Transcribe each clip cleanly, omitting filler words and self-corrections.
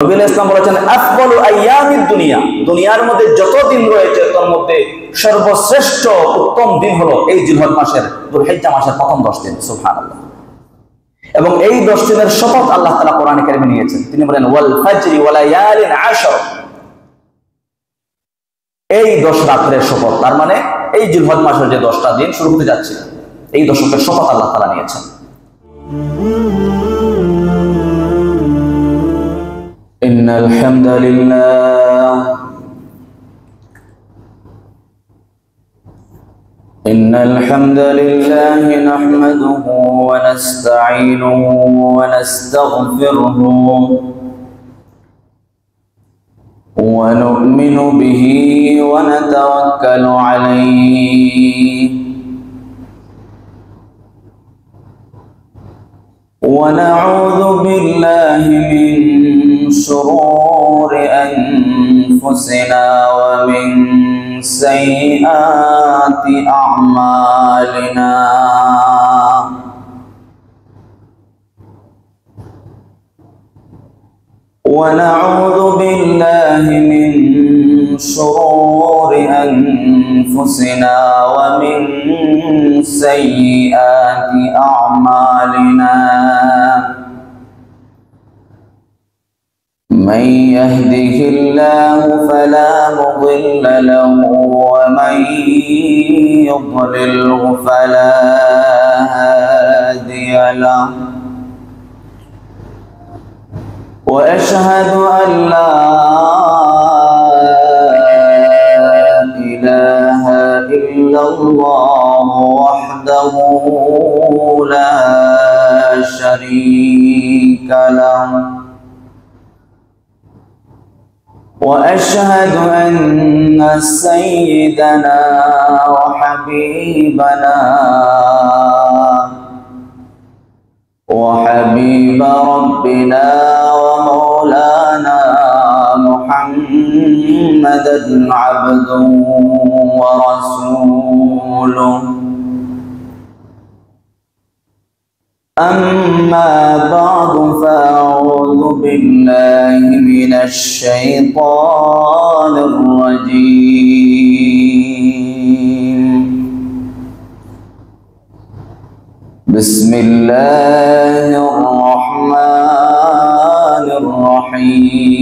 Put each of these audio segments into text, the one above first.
নবী ইসলাম বলেছেন আফদালু আইয়ামিদ দুনিয়া, দুনিয়ার মধ্যে যত দিন রয়েছে তার মধ্যে সর্বশ্রেষ্ঠ উত্তম দিন হলো এই জিলহজ মাসের যুলহিজ্জা মাসের প্রথম 10 দিন। সুবহানাল্লাহ। এবং এই 10 দিনের শপথ আল্লাহ তাআলা কোরআনে কারিমে নিয়েছেন। তিনি বলেন ওয়াল ফাজরি ওয়া লায়ালিন আশর, এই 10 রাতের শপথ। তার মানে এই জিলহজ মাসের যে 10টা দিন শুরু হতে যাচ্ছে, এই দশকের শপথ আল্লাহ তাআলা নিয়েছেন। ইন্নাল হামদালিল্লাহ ইন্নাল হামদালিল্লাহি নাহমাদুহু ওয়া নাস্তাঈনুহু ওয়া নাস্তাগফিরুহু ওয়া নু'মিnu বিহি ওয়া নাতাওয়াক্কালু আলাইহি ওয়া নাউযু বিল্লাহি মিন شرور أنفسنا ومن سيئات أعمالنا ونعوذ بالله من شرور أنفسنا ومن سيئات أعمالنا من يهده الله فلا مضل له ومن يضلله فلا هادي له وأشهد أن لا إله إلا الله وحده لا شريك له وأشهد أن سيدنا وحبيبنا وحبيب ربنا ومولانا محمدا عبده ورسوله أما بعد فأعوذ بالله من الشيطان الرجيم بسم الله الرحمن الرحيم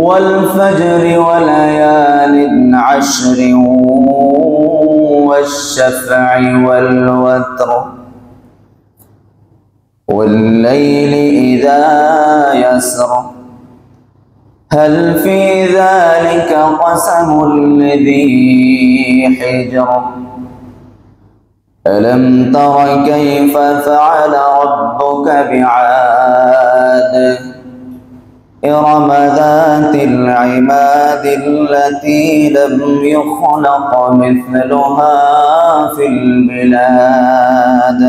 والفجر وليال عشر والشفع والوتر والليل إذا يسر هل في ذلك قسم لذي حجر ألم تر كيف فعل ربك بعاد إرم ذات العماد التي لم يخلق مثلها في البلاد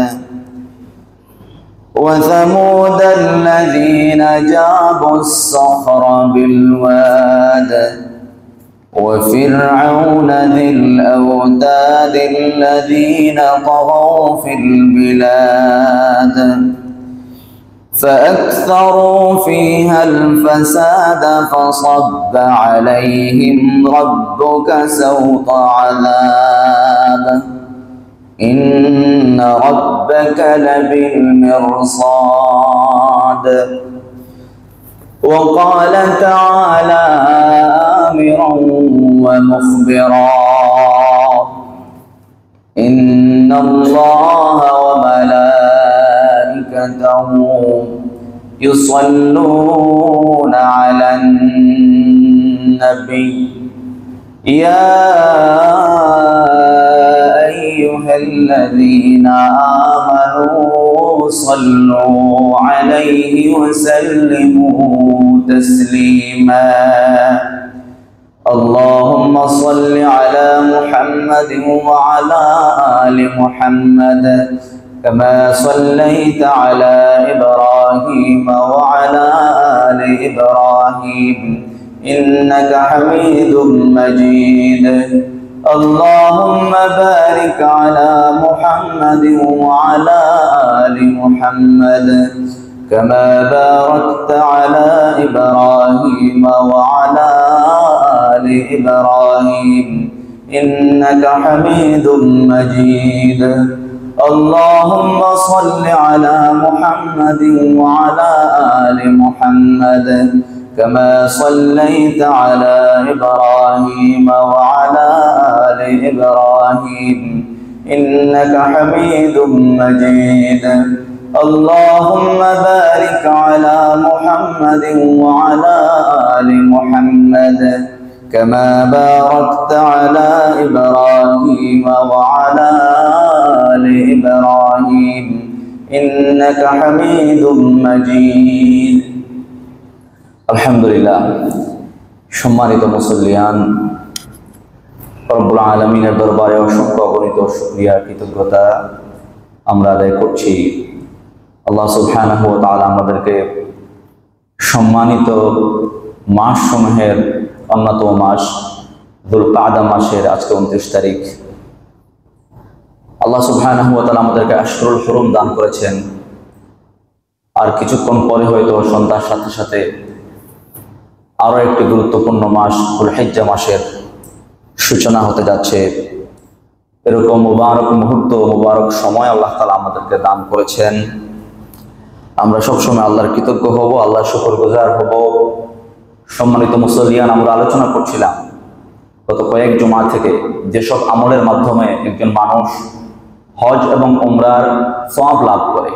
وثمود الذين جابوا الصخر بالواد وفرعون ذي الأوتاد الذين طغوا في البلاد فأكثروا فيها الفساد فصب عليهم ربك سوط عذاب إن ربك لبالمرصاد وقال تعالى آمرا ومخبرا إن الله وملائكته يصلون على النبي يا أيها الذين آمنوا صلوا عليه وسلموا تسليما اللهم صل على محمد وعلى آل محمد كما صليت على إبراهيم وعلى آل إبراهيم إنك حميد مجيد اللهم بارك على محمد وعلى آل محمد كما باركت على إبراهيم وعلى آل إبراهيم إنك حميد مجيد اللهم صل على محمد وعلى آل محمد كما صليت على إبراهيم وعلى آل إبراهيم إنك حميد مجيد اللهم بارك على محمد وعلى آل محمد كما باركت على إبراهيم وعلى آل إبراهيم إنك حميد مجيد আলহামদুলিল্লাহ। সম্মানিত মুসল্লিয়ান, রব্বুল আলামিনের দরবারে অসংখ্য অগণিত শুকরিয়া কৃতজ্ঞতা আমরা আদায় করছি। আল্লাহ সুবহানাহু ওয়া তাআলা আমাদেরকে সম্মানিত মাস সমূহের অন্যতম মাস যুলকাদা মাসের আজকে 29 তারিখ, আল্লাহ সুবহানাহু ওয়া তাআলা আমাদেরকে আশরুল হুরুম দান করেছেন। আর কিছুক্ষণ পরে হয়তো সন্ধ্যার সাথে সাথে আরো একটি গুরুত্বপূর্ণ মাস যুলহিজ্জা মাসের সূচনা হতে যাচ্ছে। এরকম মুবারক মুহূর্ত, মুবারক সময় আল্লাহ তাআলা আমাদেরকে দান করেছেন। আমরা সবসময় আল্লাহর কৃতজ্ঞ হব, আল্লাহর শুকরগুজার হব। সম্মানিত মুসল্লিয়ান, আমরা আলোচনা করছিলাম গত কয়েক জুমা থেকে যেসব আমলের মাধ্যমে একজন মানুষ হজ এবং উমরার সওয়াব লাভ করে।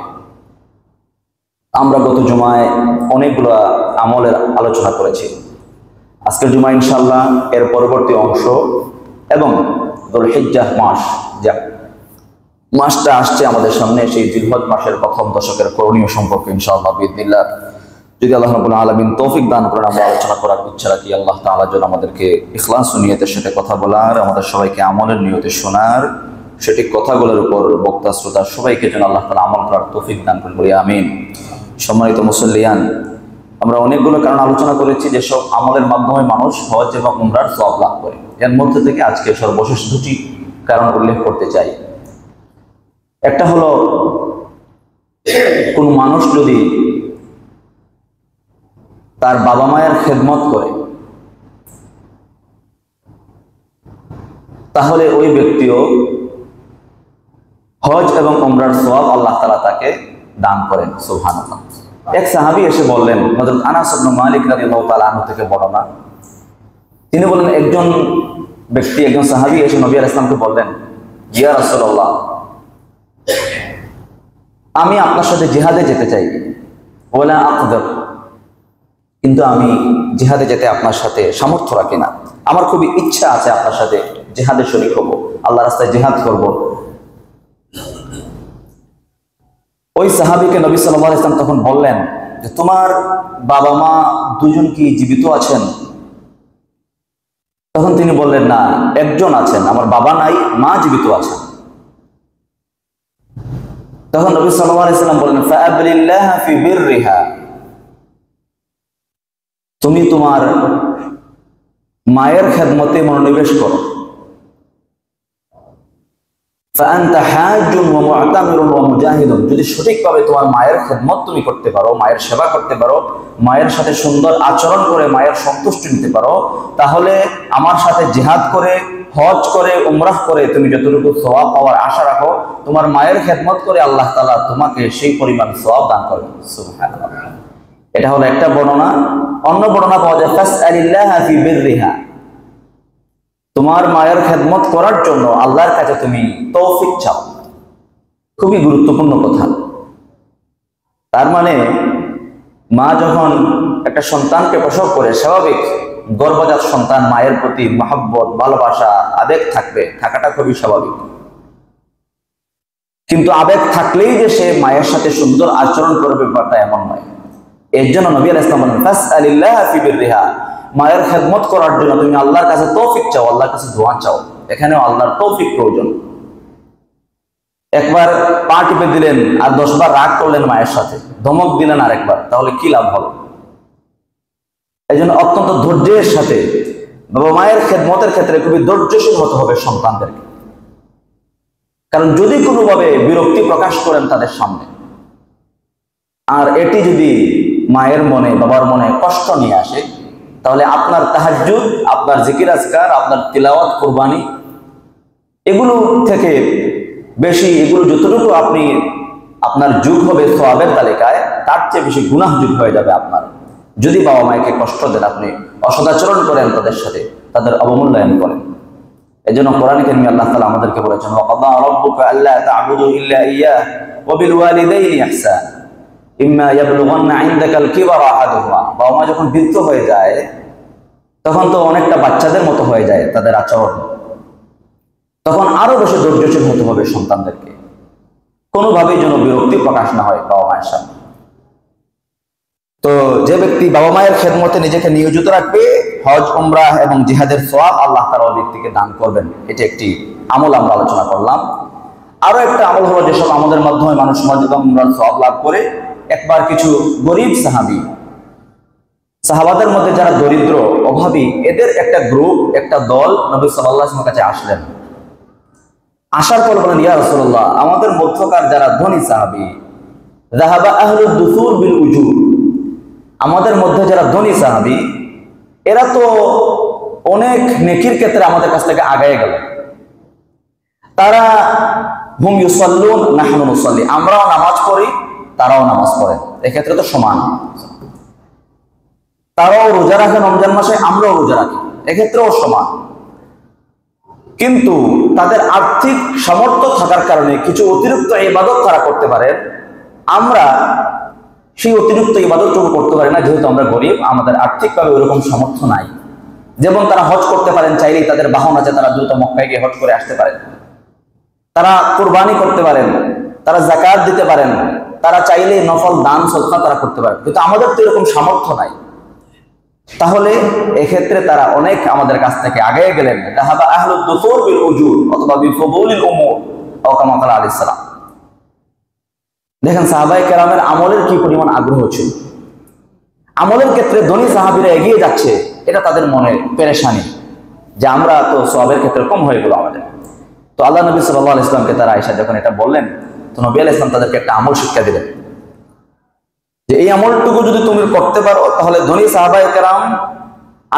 আমরা গত জুমায় অনেকগুলো আমলের আলোচনা করেছি। আজকের জুমা ইনশাআল্লাহ এর পরবর্তী অংশ এবং যুলহিজ্জাহ মাস, যা মাসটা আসছে আমাদের সামনে, সেই জিলহজ মাসের প্রথম দশকের করণীয় সম্পর্কে ইনশাআল্লাহ বিইذنিল্লাহ যদি আল্লাহ রাব্বুল আলামিন তৌফিক দান করেন আমরা আলোচনা করার ইচ্ছা রাখি। আল্লাহ তাআলা যেন আমাদেরকে ইখলাস ও নিয়তের সাথে কথা বলার, আমাদের সবাইকে আমলের নিয়তে শোনার, সঠিক কথাগুলোর উপর বক্তা শ্রোতা সবাইকে যেন আল্লাহ তাআলা আমল করার তৌফিক দান করেন বলি আমিন। সম্মানিত মুসল্লিয়ান, আমরা অনেকগুলো কারণ আলোচনা করেছি যেসব আমলের মাধ্যমে মানুষ হজ এবং উমরার সওয়াব লাভ করে। এর মধ্যে থেকে আজকে সর্বশেষ দুটি কারণ উল্লেখ করতে চাই। একটা হলো, কোন মানুষ যদি তার বাবা মায়ের খেদমত করে তাহলে ওই ব্যক্তিও হজ এবং উমরার সওয়াব আল্লাহ তাআলা তাকে দান করেন। সুবহানাল্লাহ। এক সাহাবী এসে বললেন, হযরত আনাস ইবনে মালিক রাদিয়াল্লাহু তাআলা আনহু থেকে বর্ণনা, তিনি বলেন একজন ব্যক্তি, একজন সাহাবী এসে নবী আলাইহিস সালামকে বললেন, ইয়া রাসূলুল্লাহ, আমি আপনার সাথে জিহাদে যেতে চাই, ওয়ালা আকদার, কিন্তু আমি জিহাদে যেতে আপনার সাথে সামর্থ্য রাখি না। আমার খুবই ইচ্ছা আছে আপনার সাথে জিহাদে শরীক হব, আল্লাহর রাস্তায় জিহাদ করব। ওই সাহাবীকে নবী সাল্লাল্লাহু আলাইহি ওয়াসাল্লাম তখন বললেন যে, তোমার বাবা মা দুজন কি জীবিত আছেন? তখন তিনি বললেন, না, একজন আছেন, আমার বাবা নাই, মা জীবিত আছেন। তখন নবী সাল্লাল্লাহু আলাইহি ওয়াসাল্লাম বললেন, ফাআবলিল্লাহ ফি বিররিহা, তুমি তোমার মায়ের খেদমতে মনোনিবেশ করো। ফাআনতা হাজ্জুন ওয়া মু'তামিরুন ওয়া মুজাহিদুন, যদি সঠিকভাবে তোমার মায়ের খেদমত তুমি করতে পারো, মায়ের সেবা করতে পারো, মায়ের সাথে সুন্দর আচরণ করে মায়ের সন্তুষ্টি নিতে পারো, তাহলে আমার সাথে জিহাদ করে, হজ করে, উমরাহ করে তুমি যতটুকু সওয়াব পাওয়ার আশা রাখো, তোমার মায়ের খেদমত করে আল্লাহ তাআলা তোমাকে সেই পরিমাণ সওয়াব দান করবেন। সুবহানাল্লাহ। এটা হলো একটা বর্ণনা। অন্য বর্ণনা পাওয়া যায়, ফাসআলিল্লাহ ফি বিররিহা, তোমার মায়ের খেদমত করার জন্য আল্লাহর কাছে তুমি তৌফিক চাও। খুবই গুরুত্বপূর্ণ কথা। তার মানে মা যখন একটা সন্তানকে প্রসব করে, স্বাভাবিক গর্ভজাত সন্তান মায়ের প্রতি মহব্বত, ভালোবাসা, আবেগ থাকবে, থাকাটা খুবই স্বাভাবিক। কিন্তু আবেগ থাকলেই যে সে মায়ের সাথে সুন্দর আচরণ করবে ব্যাপারটা এমন নয়। এর জন্য নবী আলাইহিস সালাম বলেন, ফাসআলিল্লাহ ফি বিররিহা, মায়ের খেদমত করার জন্য তুমি আল্লাহর কাছে তৌফিক চাও, আল্লাহর কাছে দোয়া চাও। এখানেও আল্লাহর তৌফিক প্রয়োজন। একবার পা টিপে দিলেন আর 10 বার রাগ করলেন মায়ের সাথে, ধমক দিলেন আরেকবার, তাহলে কি লাভ হলো? এই জন্য অত্যন্ত ধৈর্যের সাথে বাবা মায়ের খেদমতের ক্ষেত্রে খুবই ধৈর্যশীল হতে হবে সন্তানদেরকে। কারণ যদি কোনোভাবে বিরক্তি প্রকাশ করেন তাদের সামনে, আর এটি যদি মায়ের মনে বাবার মনে কষ্ট নিয়ে আসে, তাহলে আপনার তাহাজ্জুদ, আপনার জিকির আজকার, আপনার তিলাওয়াত, কুরবানি এগুলো থেকে বেশি, এগুলো যতটুকু আপনার যুগ হবে সওয়াবের তালিকায়, তার চেয়ে বেশি গুনাহ যুগ হয়ে যাবে আপনার, যদি বাবা মাকে কষ্ট দেন, আপনি অসদাচরণ করেন তাদের সাথে, তাদের অবমূল্যায়ন করেন। এই জন্য কোরআনে কারিমে আল্লাহ তাআলা আমাদেরকে বলেছেন, ওয়াকাদা রাব্বুকা আল্লা তা'বুদু ইল্লা ইয়্যাহু ওয়া বিল ওয়ালিদাইনি ইহসানা ইম্মা ইয়াবলুগান্না ইনদাকাল কিবারা আহাদুহুমা। বাবা মা যখন বৃদ্ধ হয়ে যায় তখন তো অনেকটা বাচ্চাদের মতো হয়ে যায় তাদের আচরণ, তখন আরো বেশি ধৈর্যশীল হতে হবে সন্তানদেরকে, কোনোভাবেই যেন বিরক্তি প্রকাশ না হয় বাবা মায়ের সামনে। তো যে ব্যক্তি বাবা মায়ের খেদমতে নিজেকে নিয়োজিত রাখবে, হজ, উমরাহ এবং জিহাদের সওয়াব আল্লাহ তাআলা ওই ব্যক্তিকে দান করবেন। এটি একটি আমল আমরা আলোচনা করলাম। আরো একটা আমল হলো যেসব আমাদের মাধ্যমে মানুষ হজ এবং উমরার সওয়াব লাভ করে। একবার কিছু গরিব সাহাবাদের মধ্যে যারা দরিদ্র অভাবী, এদের একটা গ্রুপ, একটা দল নবী সাল্লাল্লাহু আলাইহি ওয়াসাল্লামের কাছে আসলেন। আসার পর বলেন, ইয়া রাসূলুল্লাহ, আমাদের মধ্যকার যারা ধনী সাহাবী, যাহাবা আহলুদ দুসুর বিল উজুর, আমাদের মধ্যে যারা ধনী সাহাবী, এরা তো অনেক নেকির ক্ষেত্রে আমাদের কাছ থেকে আগায় গেল। তারা হুম ইউসাল্লুন নাহনু নুসাল্লি, আমরাও নামাজ পড়ি, তারাও নামাজ পড়ে, এক্ষেত্রে তো সমান। তারাও রোজা রাখে রমজান মাসে, আমরাও রোজা রাখি, এক্ষেত্রেও সমান। কিন্তু তাদের আর্থিক সামর্থ্য থাকার কারণে কিছু অতিরিক্ত ইবাদত তারা করতে পারে, আমরা সেই অতিরিক্ত ইবাদতটুকু করতে পারি না, যেহেতু আমরা গরিব, আমাদের আর্থিকভাবে ওইরকম সামর্থ্য নাই। যেমন তারা হজ করতে পারেন, চাইলেই তাদের বাহন আছে, তারা দ্রুত মক্কায় গিয়ে হজ করে আসতে পারেন, তারা কুরবানি করতে পারেন, তারা যাকাত দিতে পারেন, তারা চাইলে নফল দান সদকা তারা করতে পারেন, কিন্তু আমাদের তো এরকম সামর্থ্য নাই। তাহলে এক্ষেত্রে তারা অনেক আমাদের কাছ থেকে আগে গেলেন। যাহাবা আহলুদ দুসুর বিল উজুর অথবা বিফুদুলিল উমুর আও কামা ক্বালা আলাইহিস সালাম। দেখেন সাহাবায়ে কেরামের আমলের কি পরিমাণ আগ্রহ ছিল। আমলের ক্ষেত্রে ধনী সাহাবীরা এগিয়ে যাচ্ছে, এটা তাদের মনে পেরেশানি যে আমরা তো সওয়াবের ক্ষেত্রে কম হয়ে গেল আমাদের। তো আল্লাহ নবী সাল্লাল্লাহু আলাইহি ওয়াসাল্লামকে তারা আয়েশা যখন এটা বললেন, তো নবী আলাইহিস সালাম তাদেরকে একটা আমল শিক্ষা দিলেন যে এই আমলটুকু যদি তুমি করতে পারো, তাহলে ধনী সাহাবায়ে কেরাম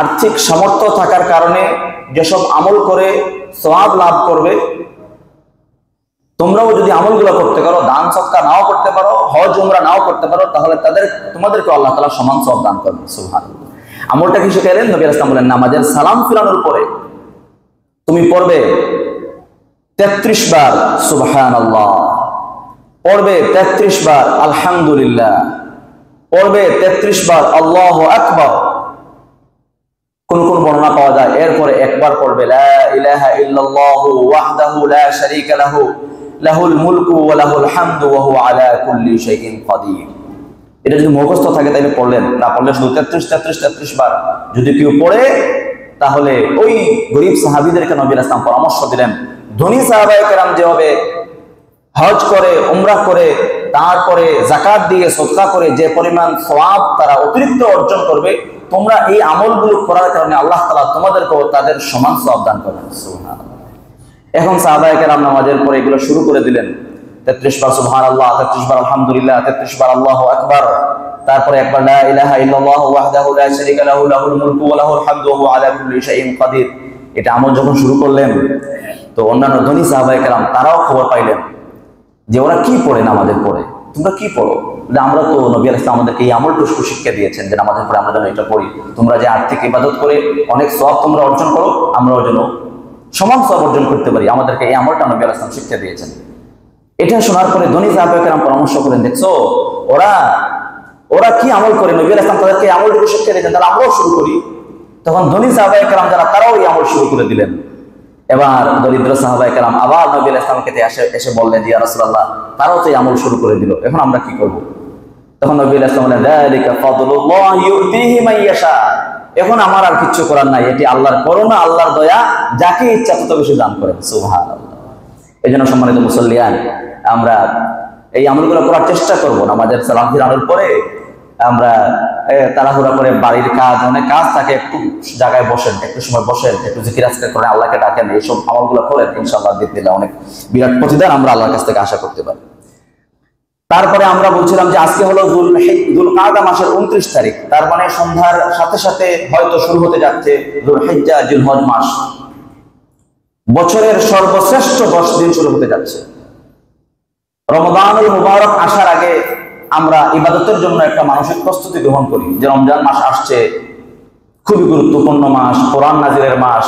আর্থিক সামর্থ্য থাকার কারণে যেসব আমল করে সওয়াব লাভ করবে, তোমরাও যদি আমলগুলো করতে পারো, দান সদকা নাও করতে পারো, হজ উমরা নাও করতে পারো, তাহলে তোমাদেরকে আল্লাহ তাআলা সমান সওয়াব দান করবেন। সুবহানাল্লাহ। আমলটা কি শিখাইলেন? নবী রাসূল বলেন, নামাজের সালাম ফিরানোর পরে তুমি পড়বে 33 বার সুবহানাল্লাহ, পড়বে 33 বার আলহামদুলিল্লাহ, পড়বে 33 বার আল্লাহু আকবার। কোন কোন বর্ণনা পাওয়া যায় এরপরে একবার পড়বে লা ইলাহা ইল্লাল্লাহু ওয়াহদাহু লা শারীকা লাহু লাহুল মুলকু ওয়া লাহুল হামদু ওয়া হুয়া আলা কুল্লি শাইইন কাদির। এটা যদি মুখস্থ থাকে তাহলে পড়লেন, না পড়লে শুধু 33 বার যদি কেউ পড়ে, তাহলে ওই গরিব সাহাবীদেরকে নবী রাসূল পরামর্শ দিলেন, ধনী সাহাবায়ে কেরাম যেভাবে হজ করে, উমরা করে, তারপরে যাকাত দিয়ে সদকা করে যে পরিমাণ সওয়াব তারা অতিরিক্ত অর্জন করবে, তোমরা এই আমলগুলো করার কারণে আল্লাহ তাআলা তোমাদেরকেও তাদের সমান সওয়াব দান করবেন। সুবহানাল্লাহ। এখন সাহাবায়ে কেরাম নামাজের পরে এগুলো শুরু করে দিলেন, 33 বার সুবহানাল্লাহ, 33 বার আলহামদুলিল্লাহ, 33 বার আল্লাহু আকবার, তারপরে একবার লা ইলাহা ইল্লাল্লাহু ওয়াহদাহু লা শারীকা লাহু লাহুল মুলকু ওয়া লাহুল হামদু ওয়া হুয়া আলা কুল্লি শাইইন কাদির। এটা আমল যখন শুরু করলেন, তো অন্যান্য ধনী সাহাবায়ে কেরাম তারাও খবর পাইলেন যে ওরা কি পড়ে নামাজের পরে, তোমরা কি পড়ো? আমরা তো নবী আলাইহিস সালাম আমাদেরকে এই আমলটুকু শিক্ষা দিয়েছেন যে নামাজের পরে আমরা যেন এটা পড়ি, তোমরা যে আর্থিক ইবাদত করে অনেক সওয়াব তোমরা অর্জন করো, আমরাও যেন সমান সওয়াব অর্জন করতে পারি, আমাদেরকে এই আমলটা নবী আলাইহিস সালাম শিক্ষা দিয়েছেন। এটা শোনার পরে ধনী সাহাবায়ে কেরাম পরামর্শ করেন, দেখছো ওরা কি আমল করে, নবী আলাইহিস সালাম তাদেরকে এই আমলটুকু শিক্ষা দিয়েছেন, তাহলে আমরাও শুরু করি। তখন ধনী সাহাবায়ে কেরাম যারা, তারাও এই আমল শুরু করে দিলেন। এবার দরিদ্র সাহাবায়ে কেরাম আবার নবী আলাইহিস সালামকে এসে বললেন, ইয়া রাসূলুল্লাহ, তারাও তো এই আমল শুরু করে দিল, এখন আমরা কি করব? তখন নবী আলাইহিস সালাম বললেন, যালিকা ফাদলুল্লাহ ইউতিহি মান ইয়াশা, এখন আমার আর কিছু করার নাই, এটি আল্লাহর করুণা, আল্লাহর দয়া, যাকে ইচ্ছা তত বেশি দান করেন। সুবহানাল্লাহ। এজন্য সম্মানিত মুসল্লিয়ান, আমরা এই আমলগুলো করার চেষ্টা করব। নামাজের সালাম ফিরানোর পরে আমরা তাড়াহুড়া করে বাড়ির কাজ, অনেক কাজ থাকে, একটু জায়গায় বসেন, একটু সময় বসেন, একটু জিকির আজকার করেন, আল্লাহকে ডাকেন, এইসব আমলগুলো করেন, ইনশাআল্লাহ দিলে অনেক বিরাট প্রতিদান আমরা আল্লাহর কাছ থেকে আশা করতে পারি। তারপরে আমরা বলছিলাম যে আজকে হলো যুলকাদা মাসের 29 তারিখ, তার মানে সন্ধ্যার সাথে সাথে হয়তো শুরু হতে যাচ্ছে যুলহিজ্জা, জিলহজ মাস। বছরের সর্বশ্রেষ্ঠ 10 দিন শুরু হতে যাচ্ছে। রমজানুল মুবারক আসার আগে আমরা ইবাদতের জন্য একটা মানসিক প্রস্তুতি গ্রহণ করি যে রমজান মাস আসছে, খুবই গুরুত্বপূর্ণ মাস, কোরআন নাজিলের মাস।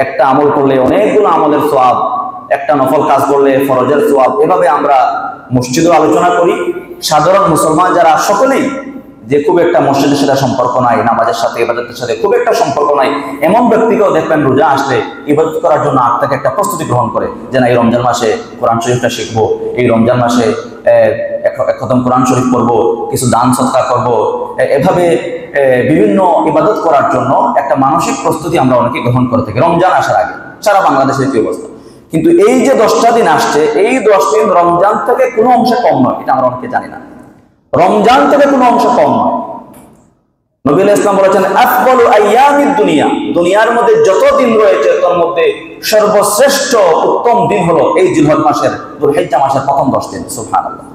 একটা আমল করলে অনেকগুলো আমলের সওয়াব, একটা নফল কাজ করলে ফরজের সওয়াব। এভাবে আমরা মসজিদে আলোচনা করি। সাধারণ মুসলমান যারা সকলেই যে খুব একটা মসজিদের সাথে সম্পর্ক নাই, নামাজের সাথে ইবাদতের সাথে খুব একটা সম্পর্ক নাই, এমন ব্যক্তিকেও দেখবেন রোজা আসলে ইবাদত করার জন্য আপনাকে একটা প্রস্তুতি গ্রহণ করে যে না, এই রমজান মাসে কোরআন শরীফটা শিখবো, এই রমজান মাসে খতম কোরআন শরীফ পড়বো, কিছু দান সদকা করবো। এভাবে বিভিন্ন ইবাদত করার জন্য একটা মানসিক প্রস্তুতি আমরা অনেকে গ্রহণ করে থাকি রমজান আসার আগে। সারা বাংলাদেশের কি অবস্থা। কিন্তু এই যে 10টা দিন আসছে, এই 10 দিন রমজান থেকে কোনো অংশে কম নয়, এটা আমরা অনেকে জানি না। রমজান থেকে কোনো অংশ কম নয়। নবী আলাইহিস সালাম বলেছেন আফদালু আইয়ামিদ দুনিয়া, দুনিয়ার মধ্যে যত দিন রয়েছে তার মধ্যে সর্বশ্রেষ্ঠ উত্তম দিন হলো এই জিলহজ মাসের, যুলহিজ্জা মাসের প্রথম 10 দিন। সুবহানাল্লাহ।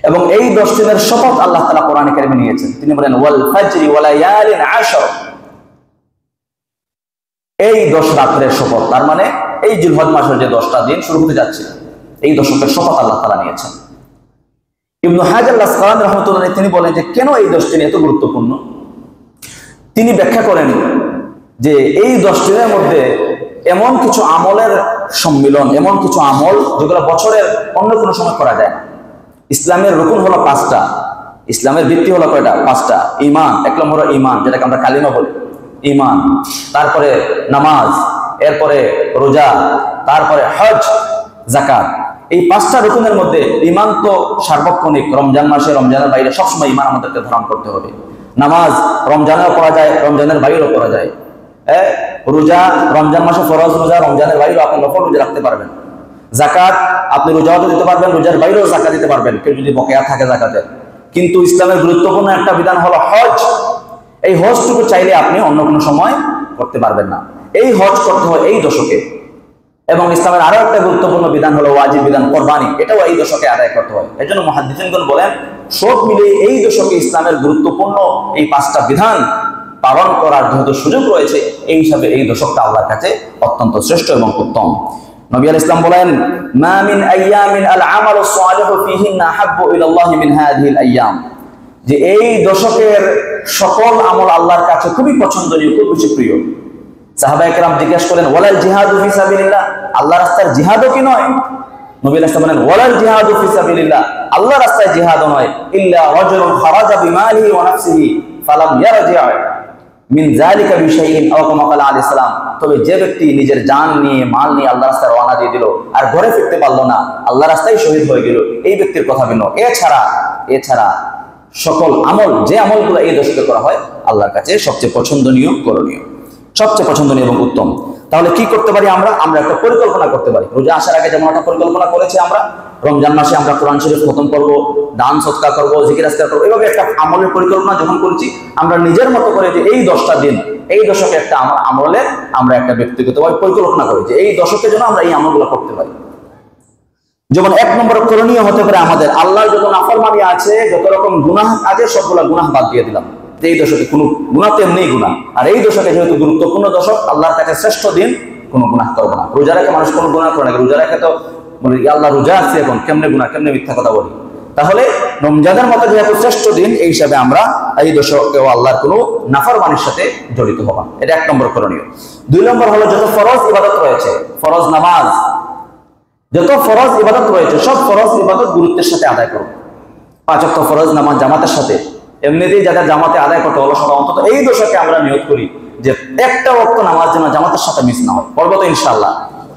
এবং এই 10 দিনের শপথ আল্লাহ তাআলা কোরআনে কারিমে নিয়েছেন। তিনি বলেন ওয়াল ফাজরি ওয়া লায়ালিন আশর, এই 10 রাতের শপথ। তার মানে এই জিলহজ মাসের যে 10টা দিন শুরু হতে যাচ্ছে, এই দশকের শপথ আল্লাহ তাআলা নিয়েছেন। ইবনে হাজার আল আসকালানী রাহমাতুল্লাহ আলাইহি তিনি বলেন যে কেন এই 10 দিন এত গুরুত্বপূর্ণ। তিনি ব্যাখ্যা করেন যে এই 10 দিনের মধ্যে এমন কিছু আমলের সম্মিলন, এমন কিছু আমল যেগুলো বছরের অন্য কোনো সময় করা যায় না। ইসলামের রুকুন হলো 5টা, ইসলামের ভিত্তি হলো কয়টা? 5টা। ঈমান, এক নম্বর ঈমান, যেটাকে আমরা কালিমা বলি, ঈমান। তারপরে নামাজ, এরপরে রোজা, তারপরে হজ, যাকাত। এই 5টা রুকুনের মধ্যে ঈমান তো সার্বক্ষণিক। রমজান মাসে, রমজানের বাইরে সবসময় ঈমান আমাদেরকে ধারণ করতে হবে। নামাজ রমজানেও পড়া যায়, রমজানের বাইরেও পড়া যায়। রোজা রমজান মাসে ফরজ রোজা, রমজানের বাইরেও আপনি নফল রোজা রাখতে পারবেন। যাকাত আপনি রোজাও দিতে পারবেন, রোজার বাইরেও যাকাত দিতে পারবেন, কেউ যদি বকেয়া থাকে যাকাতের। কিন্তু ইসলামের গুরুত্বপূর্ণ একটা বিধান হলো হজ। এই হজটুকু চাইলে আপনি অন্য কোনো সময় করতে পারবেন না। এই হজ করতে হয় এই দশকে। এবং ইসলামের আরো একটা গুরুত্বপূর্ণ বিধান হলো ওয়াজিব বিধান, কোরবানি। এটাও এই দশকে আদায় করতে হয়। এই জন্য মুহাদ্দিসিনগণ বলেন সব মিলে এই দশকে ইসলামের গুরুত্বপূর্ণ এই 5টা বিধান পালন করার যেহেতু সুযোগ রয়েছে, এই হিসাবে এই দশকটা আল্লাহর কাছে অত্যন্ত শ্রেষ্ঠ এবং উত্তম। নবী আলাইহিস সালাম বলেন মা মিন আইয়ামিন আল আমালু সালিহু ফীহিন্না আহাব্বু ইলাল্লাহি মিন হাযিহিল আইয়াম, যে এই দশকের সকল আমল আল্লাহর কাছে খুবই পছন্দনীয়, খুব বেশি প্রিয়। সাহাবায়ে কেরাম জিজ্ঞেস করেন ওয়ালাল জিহাদু ফি সাবিলিল্লাহ, আল্লাহর রাস্তায় জিহাদও কি নয়? নবী আলাইহিস সালাম বলেন ওয়ালাল জিহাদু ফি সাবিলিল্লাহ, আল্লাহর রাস্তায় জিহাদও নয়, ইল্লা রাজুলুন খারাজা বিমালিহি ওয়া নাফসিহি ফালাম ইয়ারজি' মিন যালিকা বিশাইইন আও কামা ক্বালা আলাইহিস সালাম, তবে যে ব্যক্তি নিজের জান নিয়ে, মাল নিয়ে আল্লাহর রাস্তায় রওনা দিয়ে দিল আর ঘরে ফিরতে পারলো না, আল্লাহর রাস্তায় শহীদ হয়ে গেল, এই ব্যক্তির কথা ভিন্ন। এছাড়া সকল আমল, যে আমলগুলো এই দশকে করা হয় আল্লাহর কাছে সবচেয়ে পছন্দনীয়, করণীয়, সবচেয়ে পছন্দনীয় এবং উত্তম। তাহলে কি করতে পারি আমরা? একটা পরিকল্পনা করতে পারি। রোজা আসার আগে যেমন একটা পরিকল্পনা করেছি আমরা, রমজান মাসে আমরা কোরআন শরীফ খতম করব, দান সদকা করব, জিকির আজকার করব, এভাবে একটা আমলের পরিকল্পনা যখন করেছি আমরা নিজের মতো করে যে এই 10টা দিন, এই দশকে একটা আমলের আমরা একটা ব্যক্তিগতভাবে পরিকল্পনা করি যে এই দশকের জন্য আমরা এই আমলগুলো করতে পারি। যেমন 1 নম্বর করণীয় হতে পারে আমাদের আল্লাহর যত নাফরমানি আছে, যত রকম গুনাহ আছে, সবগুলা গুনাহ বাদ দিয়ে দিলাম। এই দশকে কোনো গুনাহ তো এমনিই গুনাহ, আর এই দশকে যেহেতু গুরুত্বপূর্ণ দশক, আল্লাহর কাছে শ্রেষ্ঠ দিন, কোনো গুনাহ করবো না। রোজা রেখে মানুষ কোনো গুনাহ করে না, রোজা রেখে তো বলি আল্লাহ রোজা আছে, এখন কেমনে গুনাহ, কেমনে মিথ্যা কথা বলি। তাহলে রমজানের মতো যেহেতু শ্রেষ্ঠ দিন, এই হিসাবে আমরা এই দশকেও আল্লাহর কোনো নাফরমানির সাথে জড়িত হবা, এটা 1 নম্বর করণীয়। 2 নম্বর হলো যত ফরজ ইবাদত রয়েছে, ফরজ নামাজ, যত ফরজ ইবাদত রয়েছে সব ফরজ ইবাদত গুরুত্বের সাথে আদায় করো। 5 ওয়াক্ত ফরজ নামাজ জামাতের সাথে, এমনিতেই যাদের জামাতে আদায় করতে হলো সবাই অন্তত এই দশকে আমরা নিয়ত করি যে একটা ওয়াক্ত নামাজ যেন জামাতের সাথে মিস না হয়। পরবত ইনশাআল্লাহ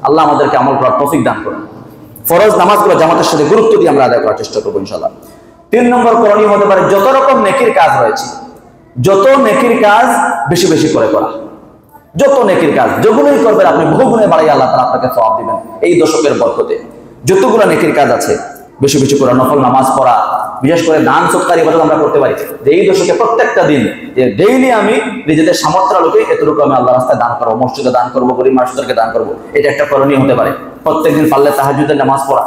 আল্লাহ আমাদেরকে আমল করার তৌফিক দান করুন। ফরজ নামাজগুলো জামাতের সাথে গুরুত্ব দিয়ে আমরা আদায় করার চেষ্টা করবো ইনশাআল্লাহ। 3 নম্বর করণীয় হতে পারে যত রকম নেকির কাজ রয়েছে, যত নেকির কাজ বেশি বেশি করে করা। যত নেকির কাজ যেগুলোই করবেন আপনি বহুগুণে বাড়াই আল্লাহ তাআলা আপনাকে সওয়াব দিবেন। এই দশকের বরকতে যতগুলো নেকির কাজ আছে বেশি বেশি করে নফল নামাজ পড়া, বিশেষ করে দান সৎকার ইবাদত আমরা করতে পারি যে এই দশকে প্রত্যেকটা দিন যে ডেইলি আমি নিজেদের সামর্থ্য আলোকে এতটুকু আমি আল্লাহ রাস্তায় দান করবো, মসজিদে দান করবো, গরিব মানুষদেরকে দান করবো, এটা একটা করণীয় হতে পারে। প্রত্যেকদিন পারলে তাহাজ্জুদের নামাজ পড়া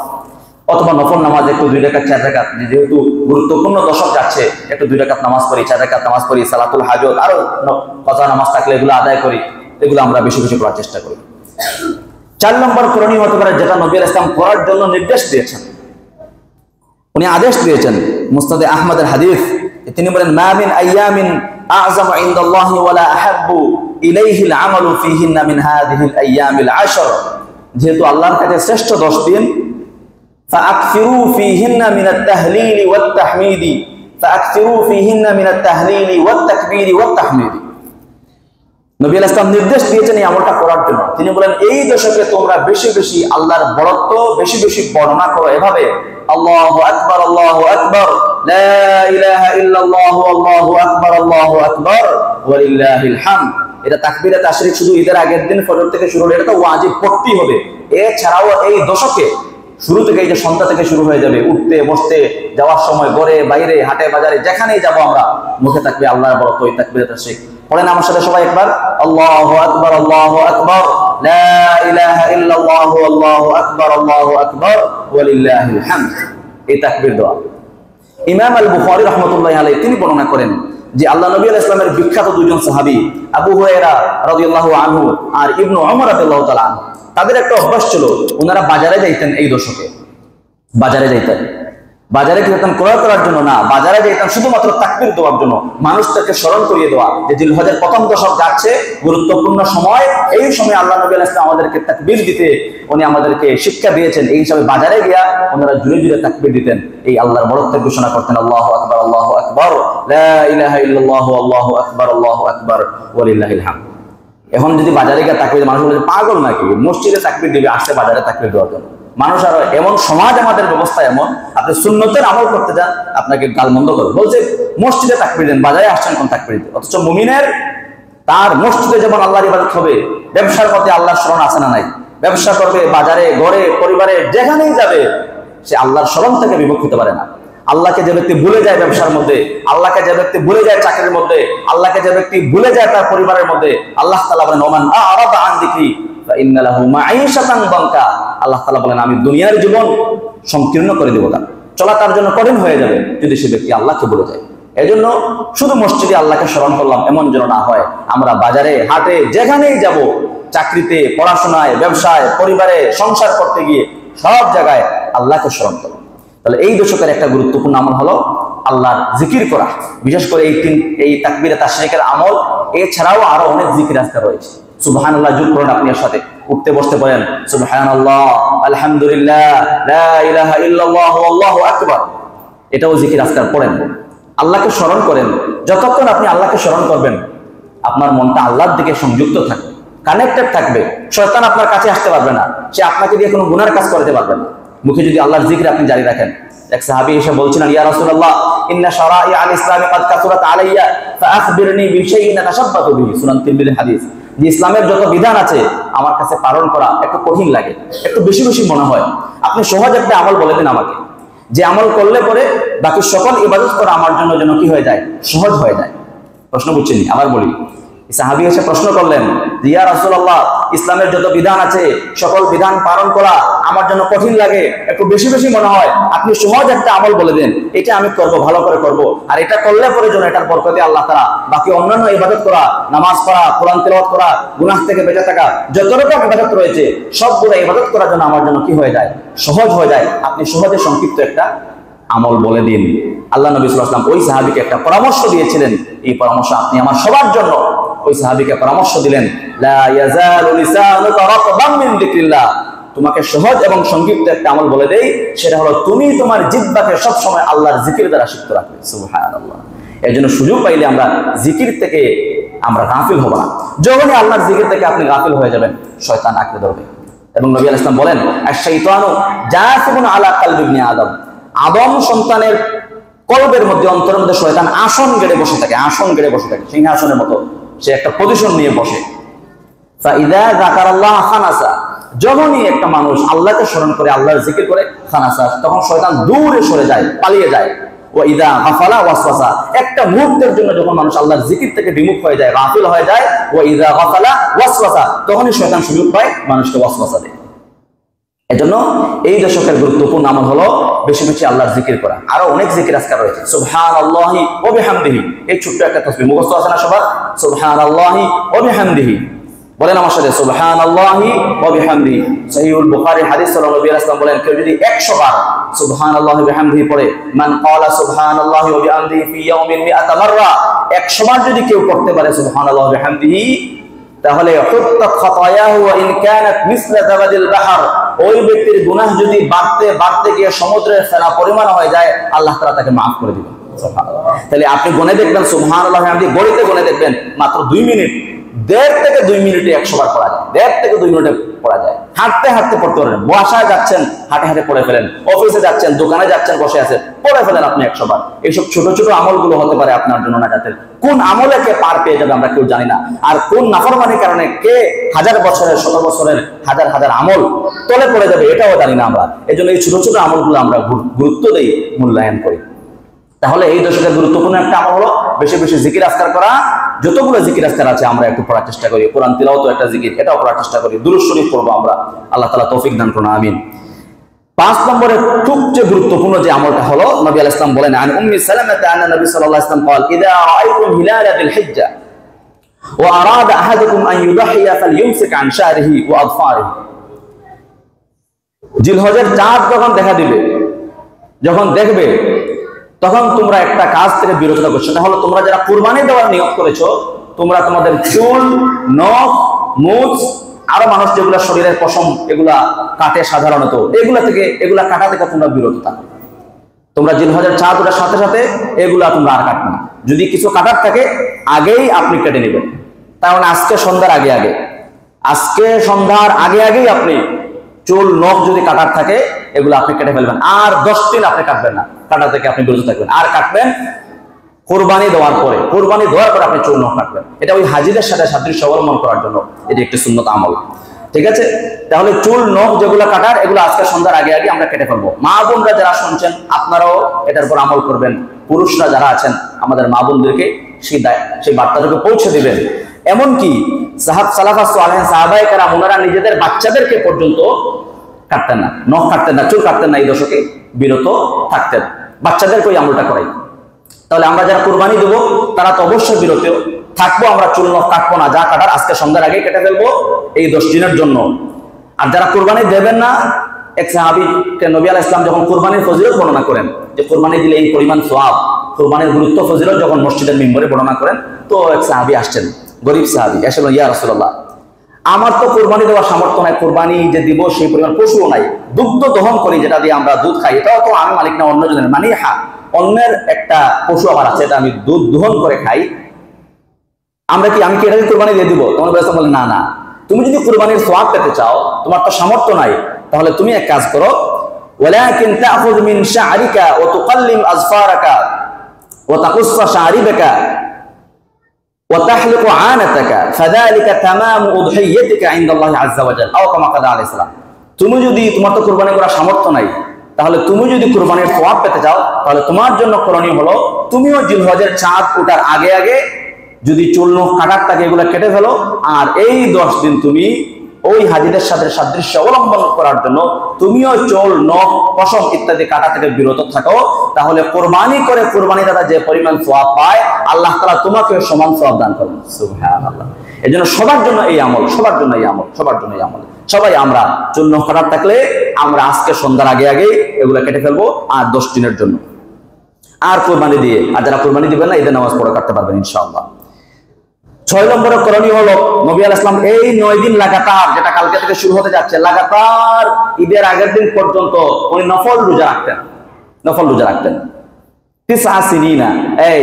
অথবা নফল নামাজ একটু 2 রাকাত 4 রাকাত, যেহেতু গুরুত্বপূর্ণ দশক যাচ্ছে একটু 2 রাকাত নামাজ পড়ি, 4 রাকাত নামাজ পড়ি, সালাতুল হাজত আরো কজা নামাজ থাকলে এগুলো আদায় করি, এগুলো আমরা বেশি বেশি করার চেষ্টা করি। 4 নম্বর করণীয় হতে পারে যেটা নবী আলাইহিস সালাম করার জন্য নির্দেশ দিয়েছেন, উনি আদেশ দিয়েছেন। মুসনাদে আহমদের হাদিস, তিনি বলেন মা মিন আইয়ামিন আ'যামু ইনদাল্লাহি ওয়া লা আহাব্বু ইলাইহি আল-আমালু ফীহিন্না মিন হাযিহিল আইয়ামিল 10। যেহেতু আল্লাহর কাছে শ্রেষ্ঠ 10 দিন, ফাআকসিরু ফীহিন্না মিনাত তাহলিলি ওয়াত তাহমিদি, ফাআকসিরু ফীহিন্না মিনাত তাহলিলি ওয়াত তাকবীরি ওয়াত তাহমিদি। নবী আলাইহিস সালাম নির্দেশ দিয়েছেন এই আমলটা করার জন্য। তিনি বলেন এই দশকে তোমরা বেশি বেশি আল্লাহর বড়ত্ব বেশি বেশি বর্ণনা করো, এভাবে আল্লাহু আকবার আল্লাহু আকবার, লা ইলাহা ইল্লাল্লাহু আল্লাহু আকবার আল্লাহু আকবার ওয়া লিল্লাহিল হামদ। এটা তাকবীরে তাশরিক শুধু ঈদের আগের দিন ফজর থেকে শুরু হলে এটা তো ওয়াজিব পড়তেই হবে। এছাড়াও এই দশকে শুরু থেকে এই যে সন্ধ্যা থেকে শুরু হয়ে যাবে, উঠতে বসতে যাওয়ার সময় ঘরে বাইরে হাটে বাজারে যেখানেই যাব আমরা মুখে থাকবে আল্লাহর বড়ত্ব, এই তাকবীরে তাশরিক। পড়েন আমার সাথে সবাই একবার আল্লাহু আকবার আল্লাহু আকবার, লা ইলাহা ইল্লাল্লাহু আল্লাহু আকবার ওয়া লিল্লাহিল হামদ। এই তাকবীর দোয়া ইমাম আল বুখারী রাহমাতুল্লাহি আলাইহি তিনি বর্ণনা করেন যে আল্লাহ নবী আলাইহিস সালামের বিখ্যাত দুইজন সাহাবী আবু হুরায়রা রাদিয়াল্লাহু আনহু আর ইবনু উমর রাদিয়াল্লাহু তাআলা আনহু, তাদের একটা অভ্যাস ছিল, ওনারা বাজারে যাইতেন এই দশকে। বাজারে যাইতেন, বাজারে যেতেন ক্রয় করার জন্য না, বাজারে যেতেন শুধুমাত্র তাকবীর দেওয়ার জন্য, মানুষদেরকে স্মরণ করিয়ে দেওয়া যে জিলহজের প্রথম দশক যাচ্ছে, গুরুত্বপূর্ণ সময়, এই সময় আল্লাহ নবী আলাইহিস সালাম আমাদেরকে তাকবীর দিতে উনি আমাদেরকে শিক্ষা দিয়েছেন। এই হিসাবে বাজারে গিয়া ওনারা জুড়ে জুড়ে তাকবীর দিতেন, এই আল্লাহর বড়ত্বের ঘোষণা করতেন আল্লাহু আকবার লা ইলাহা ইল্লাল্লাহু আল্লাহু আকবার ওয়া লিল্লাহিল হামদ। এখন যদি বাজারে গিয়ে তাকবীর, মানুষ বলে পাগল নাকি, মসজিদে তাকবীর দিবে, আসছে বাজারে তাকবীর দেওয়ার জন্য। মানুষ আরো এমন, সমাজ আমাদের ব্যবস্থা এমন, আপনি সুন্নতের আমল করতে যান আপনাকে গালমন্দ করবে, বলছে মসজিদে তাকবীর দেন, বাজারে আসছেন কোন তাকবীর দিতে। অথচ মুমিনের তার মসজিদে যেমন আল্লাহর ইবাদত হবে, ব্যবসার মধ্যে আল্লাহর স্মরণ আছে না নাই, ব্যবসা করবে বাজারে ঘরে পরিবারে যেখানেই যাবে সে আল্লাহর স্মরণ থেকে বিমুখ হতে পারে না। আল্লাহকে যে ব্যক্তি ভুলে যায় ব্যবসার মধ্যে, আল্লাহকে যে ব্যক্তি ভুলে যায় চাকরির মধ্যে, আল্লাহকে যে ব্যক্তি ভুলে যায় তার পরিবারের মধ্যে, আল্লাহ তাআলা বলেন ওমান আ'রাদা আন যিকরি ফাইন্না লাহু মাঈশাতান দানকা। আল্লাহ তাআলা বলেন আমি দুনিয়ার জীবন সংকীর্ণ করে দেব, তার চলা তার জন্য কঠিন হয়ে যাবে যদি সে ব্যক্তি আল্লাহকে ভুলে যায়। এজন্য শুধু মসজিদে আল্লাহকে স্মরণ করলাম এমন যেন না হয়, আমরা বাজারে হাটে যেখানেই যাব, চাকরিতে, পড়াশোনায়, ব্যবসায়, পরিবারে, সংসার করতে গিয়ে সব জায়গায় আল্লাহকে স্মরণ করলাম। তাহলে এই দশকের একটা গুরুত্বপূর্ণ আমল হলো আল্লাহর জিকির করা, বিশেষ করে এই তাকবীরে তাশরিকের আমল। এছাড়াও আরো অনেক জিকির আজকাল রয়েছে। সুবহানাল্লাহ যোগ করুন আপনি এর সাথে, উঠতে বসতে পারেন সুবহানাল্লাহ, আলহামদুলিল্লাহ, লা ইলাহা ইল্লাল্লাহু আল্লাহু আকবার, এটাও জিকির আজকাল পড়েন। আল্লাহকে স্মরণ করেন, যতক্ষণ আপনি আল্লাহকে স্মরণ করবেন আপনার মনটা আল্লাহর দিকে সংযুক্ত থাকবে, কানেক্টেড থাকবে, শয়তান আপনার কাছে আসতে পারবে না, সে আপনাকে দিয়ে কোনো গুনার কাজ করতে পারবে না। মুখে যদি আল্লাহর জিকির আপনি জারি রাখেন। এক সাহাবী এসে বলছিলেন ইয়া রাসূলুল্লাহ ইন্না শারা'i আল-ইসলাম ক্বাদ কাসুরাত আলাইয়া ফাআখবিরনি বিশাইইন আতাশাব্বাতু বিহি। সুনান তিরমিজির হাদিস, যে ইসলামের যত বিধান আছে আমার কাছে পালন করা একটু কঠিন লাগে, একটু বেশি বেশি মনে হয়, আপনি সহজ একটা আমল বলে দিন আমাকে, যে আমল করলে পরে বাকি সকল ইবাদত করা আমার জন্য যেন কি হয়ে যায়, সহজ হয়ে যায়। প্রশ্ন বুঝছেন? আবার বলি, সাহাবী এসে প্রশ্ন করলেন ইয়া রাসূলুল্লাহ ইসলামের যত বিধান আছে সকল বিধান পালন করা আমার জন্য কঠিন লাগে, একটু বেশি বেশি মনে হয়, আপনি সহজ একটা আমল বলে দেন, এটা আমি করব, ভালো করে করব, আর এটা করলে পরে যেন এটার বরকতে আল্লাহ তাআলা বাকি অন্যান্য ইবাদত করা, নামাজ পড়া, কোরআন তেলাওয়াত করা, গুনাহ থেকে বেঁচে থাকা, যত রকম ইবাদত রয়েছে সবগুলো ইবাদত করার জন্য আমার জন্য কি হয়ে যায়, সহজ হয়ে যায়। আপনি সহজে সংক্ষিপ্ত একটা আমল বলে দিন। আল্লাহ নবী সাল্লাল্লাহু আলাইহি ওয়াসাল্লাম ওই সাহাবীকে একটা পরামর্শ দিয়েছিলেন, এই পরামর্শ আপনি আমার সবার জন্য। ওই সাহাবীকে পরামর্শ দিলেন লা ইয়াজালু লিসানুকা রাতবাম মিন যিকরিল্লাহ, তোমাকে সহজ এবং সংক্ষিপ্ত একটা আমল বলে দেই, সেটা হলো তুমি তোমার জিহ্বাকে সব সময় আল্লাহর জিকির দ্বারা সিক্ত রাখবে। সুবহানাল্লাহ। এর জন্য সুযোগ পাইলে আমরা জিকির থেকে আমরা গাফিল হব না। যখনই আল্লাহর জিকির থেকে আপনি গাফিল হয়ে যাবেন শয়তান আঁকড়ে ধরবে। এবং নবী আলাইহিস সালাম বলেন আশ-শাইতানু জাসিবুন আলা কলবি ইবনে আদম, আদম সন্তানের কলবের মধ্যে, অন্তরের মধ্যে শয়তান আসন গেড়ে বসে থাকে, আসন গেড়ে বসে থাকে, সিংহাসনের মতো সে একটা পজিশন নিয়ে বসে। ফাইদা যাকারাল্লাহ খানাসা, যখনই একটা মানুষ আল্লাহকে স্মরণ করে, আল্লাহর জিকির করে, খানাসা, তখন শয়তান দূরে সরে যায়, পালিয়ে যায়। ওয়া ইযা গাফালা ওয়াসওয়াসা, একটা মুহূর্তের জন্য যখন মানুষ আল্লাহর জিকির থেকে বিমুখ হয়ে যায়, গাফিল হয়ে যায়, ওয়া ইযা গাফালা ওয়াসওয়াসা, তখনই শয়তান সুযোগ পায় মানুষকে ওয়াসওয়াসা দেয়। এজন্য এই দশকের গুরুত্বপূর্ণ আমল হলো বেশি বেশি আল্লাহর জিকির করা। আরো অনেক জিকির আজকাল রয়েছে, সুবহানাল্লাহি ওয়া বিহামদিহি, এই ছোট্ট একটা তাসবিহ মুখস্থ আছে না সবার? সুবহানাল্লাহি ওয়া বিহামদিহি, বলেন আমার সাথে, সুবহানাল্লাহি ওয়া বিহামদিহি। সহিহুল বুখারী হাদিস, নবী আলাইহিস সালাম বলেন, কেউ যদি 100 বার সুবহানাল্লাহি ওয়া বিহামদিহি পড়ে, মান ক্বালা সুবহানাল্লাহি ওয়া বিহামদিহি ফি ইয়াউমিন 100 মাররা, 100 বার যদি কেউ পড়তে পারে সুবহানাল্লাহি ওয়া বিহামদিহি, তাহলে হুত্তাত খাতায়াহু ওয়া ইন কানাত মিসলা যাবাদিল বাহর, ওই ব্যক্তির গুনাহ যদি বাড়তে বাড়তে গিয়ে সমুদ্রের ফেনা পরিমাণ হয়ে যায়, আল্লাহ তাআলা তাকে maaf করে দিবেন। সুবহানাল্লাহ। তাহলে আপনি গুনে দেখবেন সুবহানাল্লাহি ওয়া বিহামদিহি, গড়িতে গুনে দেখবেন মাত্র 2 মিনিট, 1.5 থেকে 2 মিনিটে 100 বার পড়া যায়, 1.5 থেকে 2 মিনিটে পড়া যায়। হাঁটতে হাঁটতে পড়তে পারেন, বাসায় যাচ্ছেন হাঁটে হাঁটে পড়ে ফেলেন, অফিসে যাচ্ছেন, দোকানে যাচ্ছেন, বসে আছেন, পড়ে ফেলেন আপনি 100 বার। এইসব ছোট ছোট আমলগুলো হতে পারে আপনার জন্য নাজাতের। কোন আমলে কে পার পেয়ে যাবে আমরা কেউ জানি না, আর কোন নাফরমানির কারণে কে হাজার বছরের, শত বছরের হাজার হাজার আমল তলে পড়ে যাবে এটাও জানি না আমরা। এই জন্য এই ছোট ছোট আমলগুলো আমরা গুরুত্ব দেই, মূল্যায়ন করি। তাহলে এই দশকের গুরুত্বপূর্ণ একটা আমল হলো বেশি বেশি জিকির আজকার করা। যতগুলো জিকির আজকার আছে আমরা একটু পড়ার চেষ্টা করি, কোরআন তিলাওয়াত একটা জিকির, এটাও পড়ার চেষ্টা করি, দুরূদ শরীফ পড়বো আমরা, আল্লাহ তাআলা তৌফিক দান করুন, আমিন। 5 নম্বরে সবচেয়ে গুরুত্বপূর্ণ যে আমলটা হলো, নবী আলাইহিস সালাম বলেন, আন উম্মি সালামাতা আন্না নবী সাল্লাল্লাহু আলাইহি ওয়াসাল্লাম قال اذا رايتم هلال ذي الحجه واراد احدكم ان يضحي فليمسك عن شعره واظفاره, জিলহজের চাঁদ যখন দেখা দিবে, যখন দেখবে, তখন তোমরা একটা কাজ থেকে বিরত থাকো, সেটা হলো তোমরা যারা কুরবানি দেওয়ার নিয়ত করেছো, তোমরা তোমাদের চুল, নখ, মুছ, আরো মানুষ যেগুলা শরীরের পশম এগুলা কাটে সাধারণত, এগুলা কাটা থেকে তোমরা বিরত থাকো। তোমরা জিলহজের চাঁদ ওঠার সাথে সাথে এগুলা তোমরা আর কাটবে না। যদি কিছু কাটার থাকে আগেই আপনি কেটে নেবেন, তার মানে আজকে সন্ধ্যার আগে আগেই আপনি চুল, নখ যদি কাটার থাকে এগুলো আপনি কেটে ফেলবেন। আর 10 দিন আপনি কাটবেন না, কাটা থেকে আপনি বিরত থাকবেন। আর কাটবেন কোরবানি দেওয়ার পরে, কোরবানি দেওয়ার পরে আপনি চুল, নখ কাটবেন। এটা ওই হাজিদের সাথে সাদৃশ্য অবলম্বন করার জন্য এটি একটি সুন্নত আমল, ঠিক আছে? তাহলে চুল, নখ যেগুলো কাটার, এগুলো আজকে সন্ধ্যার আগে আমরা কেটে ফেলবো। মা বোনরা যারা শুনছেন আপনারাও এটার উপর আমল করবেন। পুরুষরা যারা আছেন আমাদের মা বোনদেরকে সেই বার্তাটাকে পৌঁছে দিবেন। এমনকি সালাফাস সালেহিন সাহাবায়ে কেরাম ওনারা নিজেদের বাচ্চাদেরকে পর্যন্ত কাটতেন না, নখ কাটতেন না, চুল কাটতেন না, এই দশকে বিরত থাকতেন, বাচ্চাদেরকে ওই আমলটা করাই। তাহলে আমরা যারা কুরবানি দেবো তারা তো অবশ্যই বিরত থাকবো, আমরা চুল, নখ কাটবো না, যা কাটার আজকে সন্ধ্যার আগে কেটে ফেলবো এই 10 দিনের জন্য। আর যারা কুরবানি দেবেন না, এক সাহাবীকে নবী আলাইহিস সালাম যখন কুরবানির ফজিলত বর্ণনা করেন, যে কুরবানি দিলে এই পরিমাণ সওয়াব, কুরবানির গুরুত্ব ফজিলত যখন মসজিদের মিম্বরে বর্ণনা করেন, তো এক সাহাবী আসছেন, গরিব সাহাবী, এসে বলেন, ইয়া রাসূলুল্লাহ, আমার তো কুরবানি দেওয়ার সামর্থ্য নাই, কুরবানি যে দিব সেই পরিমাণ পশুও নাই, দুগ্ধ দহন করি যেটা দিয়ে আমরা দুধ খাই, এটাও তো আমি মালিক না, অন্যজনের, মানে অন্যের একটা পশু আবার আছে, এটা আমি দুধ দহন করে খাই, আমি কি এটাকে কুরবানি দিয়ে দিব? তখন বলেন, না, তুমি যদি কুরবানির সওয়াব পেতে চাও, তোমার তো সামর্থ্য নাই, তাহলে তুমি এক কাজ করো, ওয়ালাকিন তাখুয মিন শা'রিকা ওয়া তুকাল্লিম আযফারাকা ওয়া তাকুসসা শা'রিবাকা ওয়া তাহলিকু আনাতাকা ফাযালিকা তামামু উদহিয়াতিকা ইনদাল্লাহি আযজা ওয়া জাল্লা, আও কামা ক্বালা আলাইহিস সালাম। তুমি যদি, তোমার তো কুরবানি করার সামর্থ্য নাই, তাহলে তুমি যদি কুরবানির সওয়াব পেতে চাও, তাহলে তোমার জন্য করণীয় হলো তুমিও জিলহজের চাঁদ ওঠার আগে যদি চুল, নখ কাটার থাকে এগুলো কেটে ফেলো, আর এই 10 দিন তুমি ওই হাজিদের সাথে সাদৃশ্য অবলম্বন করার জন্য তুমিও চুল, নখ, পশম ইত্যাদি কাটা থেকে বিরত থাকো। তাহলে কোরবানি করে কোরবানি দাতা যে পরিমাণ সওয়াব পায়, আল্লাহ তাআলা তোমাকে সমান সওয়াব দান করবেন। সুবহানাল্লাহ। এজন্য সবার জন্য এই আমল, সবাই আমরা চুল, নখ কাটার থাকলে আমরা আজকে সন্ধ্যার আগে এগুলো কেটে ফেলবো, আর 10 দিনের জন্য, আর কোরবানি দিয়ে, আর যারা কোরবানি দিবেন না ঈদের নামাজ পড়ে কাটতে পারবেন ইনশাআল্লাহ। 6 নম্বরের করণীয় হলো, নবী আলাইহিস সালাম এই 9 দিন লাগাতার, যেটা কালকে থেকে শুরু হতে যাচ্ছে, লাগাতার ঈদের আগের দিন পর্যন্ত উনি নফল রোজা রাখতেন। 9 সিনিনা, এই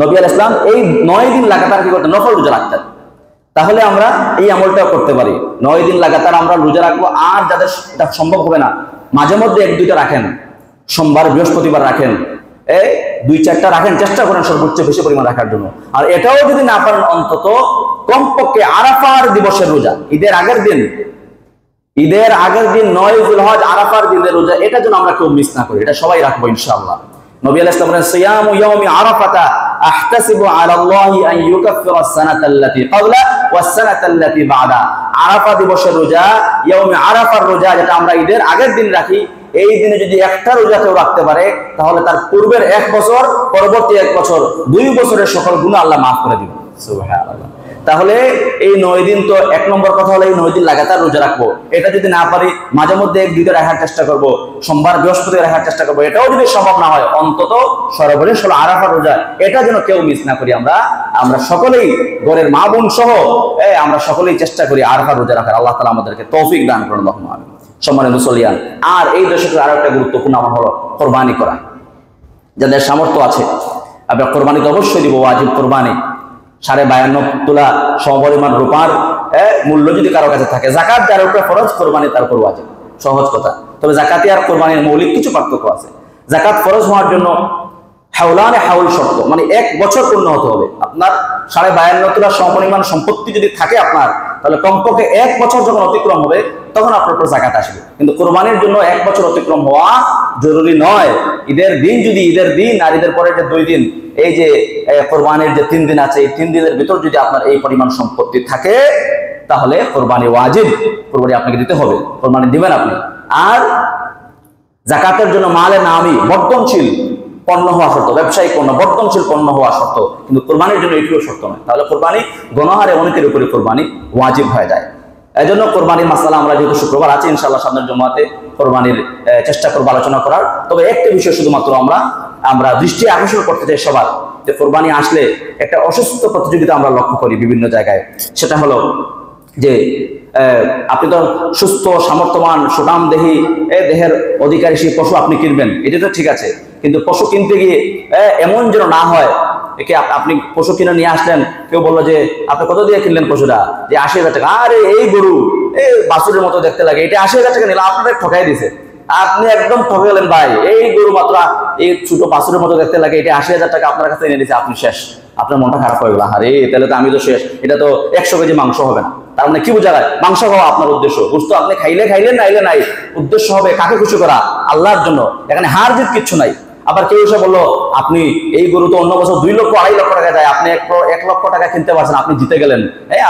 নবী আলাইহিস সালাম এই 9 দিন লাগাতার কি করতেন? নফল রোজা রাখতেন। তাহলে আমরা এই আমলটাও করতে পারি, 9 দিন লাগাতার আমরা রোজা রাখবো। আর যাদের এটা সম্ভব হবে না, মাঝে মধ্যে 1-2টা রাখেন, সোমবার, বৃহস্পতিবার রাখেন, 2-4টা রাখেন, চেষ্টা করেন সর্বোচ্চ বেশি পরিমাণ রাখার জন্য। আর এটাও যদি না পারেন, অন্তত কমপক্ষে আরাফার দিবসের রোজা, ঈদের আগের দিন 9 জিলহজ আরাফার দিনের রোজা, এটা যেন আমরা কেউ মিস না করি, এটা সবাই রাখবো ইনশাআল্লাহ। নবী আলাইহিস সালাম বলেন সিয়ামু ইয়াউমি আরাফাতা আহতাসিবু আলা আল্লাহি আন ইউকাফিরা আস-সানাতা আল্লাতী ক্বাবলা ওয়াস-সানাতা আল্লাতী বা'দা। আরাফা দিবসের রোজা, ইয়াউমি আরাফার রোজা, যেটা আমরা ঈদের আগের দিন রাখি, এই দিনে যদি একটা রোজা কেউ রাখতে পারে তাহলে তার পূর্বের 1 বছর, পরবর্তী 1 বছর, 2 বছরের সকল গুনাহ আল্লাহ মাফ করে দিবেন। সুবহানাল্লাহ। তাহলে এই 9 দিন তো 1 নম্বর কথা হলো এই 9 দিন লাগাতার রোজা রাখবো। এটা যদি না পারি মাঝে মধ্যে 1-2টা রাখার চেষ্টা করব, সোমবার বৃহস্পতি রাখার চেষ্টা করব। এটাও যদি সম্ভব না হয় অন্তত সর্বশেষ হলো আরাফা রোজা, এটা যেন কেউ মিস না করি। আমরা সকলেই ঘরের মা বোন সহ আমরা সকলেই চেষ্টা করি আরাফা রোজা রাখার। আল্লাহ তাআলা আমাদেরকে তৌফিক দান করুন, আল্লাহুম্মা আমিন। সম্মানিত মুসল্লিয়ান, আর এই দশকের আরো একটা গুরুত্বপূর্ণ আমল হলো কোরবানি করা। যাদের সামর্থ্য আছে আপনার কোরবানি তো অবশ্যই দিব, ওয়াজিব কোরবানি। 52.5 তোলা সমপরিমাণ রূপার মূল্য যদি কারো কাছে থাকে, জাকাত যার উপরে ফরজ, কোরবানি তার উপর ওয়াজিব। সহজ কথা। তবে জাকাতি আর কোরবানির মৌলিক কিছু পার্থক্য আছে। জাকাত ফরজ হওয়ার জন্য হাওলানে হাউল শর্ত, মানে 1 বছর পূর্ণ হতে হবে। আপনার 52.5 তোলা সমপরিমাণ সম্পত্তি যদি থাকে আপনার, তাহলে কমপক্ষে 1 বছর যখন অতিক্রম হবে তখন আপনার উপর জাকাত আসবে। কিন্তু কোরবানির জন্য 1 বছর অতিক্রম হওয়া জরুরি নয়। ঈদের দিন যদি ঈদের দিন আর ঈদের পরে যে 2 দিন, এই যে কোরবানির যে 3 দিন আছে, এই 3 দিনের ভিতর যদি আপনার এই পরিমাণ সম্পত্তি থাকে তাহলে কোরবানি ওয়াজিব, কোরবানি আপনাকে দিতে হবে, কোরবানি দিবেন আপনি। আর জাকাতের জন্য মালে নামি বর্ধনশীল পণ্য হওয়া শর্ত, ব্যবসায়িক পণ্য, বর্ধনশীল পণ্য হওয়া শর্ত, কিন্তু কোরবানির জন্য এটিও শর্ত নয়। তাহলে কোরবানি গণহারে অনেকের উপরে কোরবানি ওয়াজিব হয়ে যায়। এই জন্য কোরবানির মাসালা আমরা যেহেতু শুক্রবার আছে, ইনশাআল্লাহ সামনের জুমাতে কোরবানির চেষ্টা করবো আলোচনা করার। তবে একটা বিষয় শুধুমাত্র আমরা দৃষ্টি আকর্ষণ করতে চাই সবার, যে কোরবানি আসলে একটা অসুস্থ প্রতিযোগিতা আমরা লক্ষ্য করি বিভিন্ন জায়গায়। সেটা হলো যে আপনি তো সুস্থ, সামর্থ্যবান, সুঠাম দেহী দেহের অধিকারী সেই পশু আপনি কিনবেন, এটা তো ঠিক আছে। কিন্তু পশু কিনতে গিয়ে এমন যেন না হয়, একে আপনি পশু কিনে নিয়ে আসলেন, কেউ বললো যে আপনি কত দিয়ে কিনলেন পশুটা, যে 80,000 টাকা। আরে এই গরু এই বাছুরের মতো দেখতে লাগে, এটা 80,000 টাকা নিলাম, আপনাদের ঠকাই দিছে, আপনি একদম ঠকে গেলেন ভাই। এই গরু মাত্র এই ছোট বাছুরের মতো দেখতে লাগে, এটা 80,000 টাকা আপনার কাছে এনে দিয়েছে, আপনি শেষ। আপনার মনটা খারাপ হয়ে গেল, আরে তাহলে তো আমি তো শেষ, এটা তো 100 কেজি মাংস হবে না। তার মানে কি বোঝা যায়? মাংস খাওয়া আপনার উদ্দেশ্য, বুঝতো আপনি খাইলেন নাইলে নাই, উদ্দেশ্য হবে কাকে খুশি করা, আল্লাহর জন্য। এখানে হার জিত কিচ্ছু নাই। আবার কেউ এসে বললো আপনি এই গরু তো অন্য বছর 2 লক্ষ 2.5 লক্ষ টাকা যায়, আপনি 1 লক্ষ টাকা কিনতে পারছেন, আপনি জিতে গেলেন।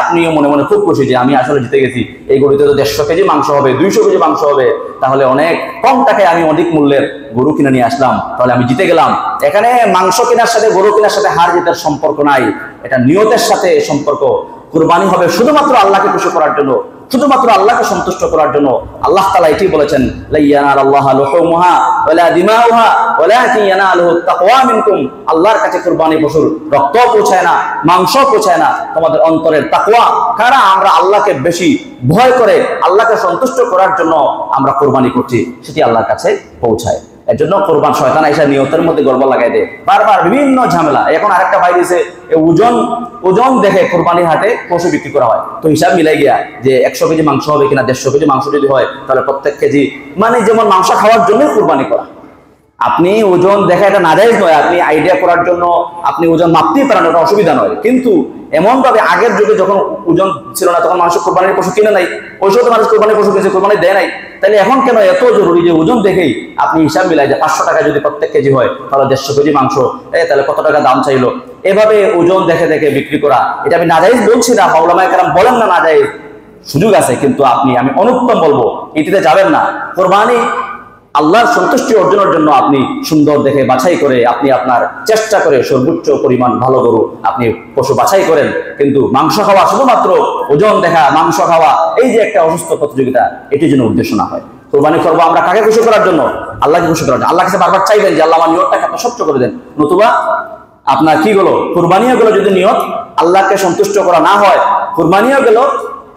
আপনিও মনে মনে খুব খুশি যে আমি আসলে জিতে গেছি, এই গরুতে তো 150 কেজি মাংস হবে, 200 কেজি মাংস হবে, তাহলে অনেক কম টাকায় আমি অধিক মূল্যের গরু কিনে নিয়ে আসলাম, তাহলে আমি জিতে গেলাম। এখানে মাংস কেনার সাথে গরু কেনার সাথে হার জিতার সম্পর্ক নাই, এটা নিয়তের সাথে সম্পর্ক। কুরবানি হবে শুধুমাত্র আল্লাহকে খুশি করার জন্য, শুধুমাত্র আল্লাহকে সন্তুষ্ট করার জন্য। আল্লাহ তাআলা এটি বলেছেন, লা ইয়ানালাল্লাহু লুহুমুহা ওয়ালা দিমাউহা ওয়ালাকিন ইয়ানালুহু তাকওয়া মিনকুম। আল্লাহর কাছে কুরবানি পশুর রক্ত পৌঁছায় না, মাংস পৌঁছায় না, তোমাদের অন্তরের তাকওয়া। কারা আমরা আল্লাহকে বেশি ভয় করে আল্লাহকে সন্তুষ্ট করার জন্য আমরা কুরবানি করছি, সেটি আল্লাহর কাছে পৌঁছায়। এর জন্য কোরবান শয়তান এসে নিয়তের মধ্যে গড়বড় লাগাই দেয়, বারবার বিভিন্ন ঝামেলা। এখন আরেকটা বাইরে দিয়েছে, ওজন দেখে কোরবানির হাটে পশু বিক্রি করা হয়, তো হিসাব মিলাই গিয়া যে 100 কেজি মাংস হবে কিনা, 150 কেজি মাংস যদি হয় তাহলে প্রত্যেক কেজি, মানে যেমন মাংস খাওয়ার জন্য কোরবানি করা। আপনি ওজন দেখা এটা নাজায়েজ নয়, আপনি আইডিয়া করার জন্য আপনি ওজন মাপতেই পারেন, ওটা অসুবিধা নয়। কিন্তু এমন ভাবে আগের যুগে যখন ওজন ছিল না তখন মানুষ কোরবানির পশু কিনে নাই, ওই সময় মানুষ কোরবানির পশু কিনেছে, কোরবানি দেয় নাই। তাহলে এখন কেন এত জরুরি যে ওজন দেখেই আপনি হিসাব মিলাই যে 500 টাকা যদি প্রত্যেক কেজি হয় তাহলে 150 কেজি মাংস, তাহলে কত টাকা দাম চাইলো। এভাবে ওজন দেখে দেখে বিক্রি করা, এটা আমি নাজায়েজ বলছি না, মাওলানায়ে কেরাম বলেন না নাজায়েজ, সুযোগ আছে। কিন্তু আমি অনুত্তম বলবো এটিতে যাবেন না। কোরবানি আল্লাহর সন্তুষ্টি অর্জনের জন্য আপনি সুন্দর দেখে বাছাই করে, আপনি আপনার চেষ্টা করে সর্বোচ্চ পরিমাণ ভালো গরু আপনি পশু বাছাই করেন। কিন্তু মাংস খাওয়া, শুধুমাত্র ওজন দেখা, মাংস খাওয়া, এই যে একটা অসুস্থ প্রতিযোগিতা, এটির জন্য উদ্দেশ্য না হয়। কোরবানি করবো আমরা কাকে খুশি করার জন্য? আল্লাহকে খুশি করার জন্য। আল্লাহ কাছে বারবার চাইবেন যে আল্লাহ আমার নিয়তটাকে আপনি স্বচ্ছ করে দেন, নতুবা আপনার কি গেল, কোরবানিও গেল যদি নিয়ত আল্লাহকে সন্তুষ্ট করা না হয়, কোরবানিও গেল,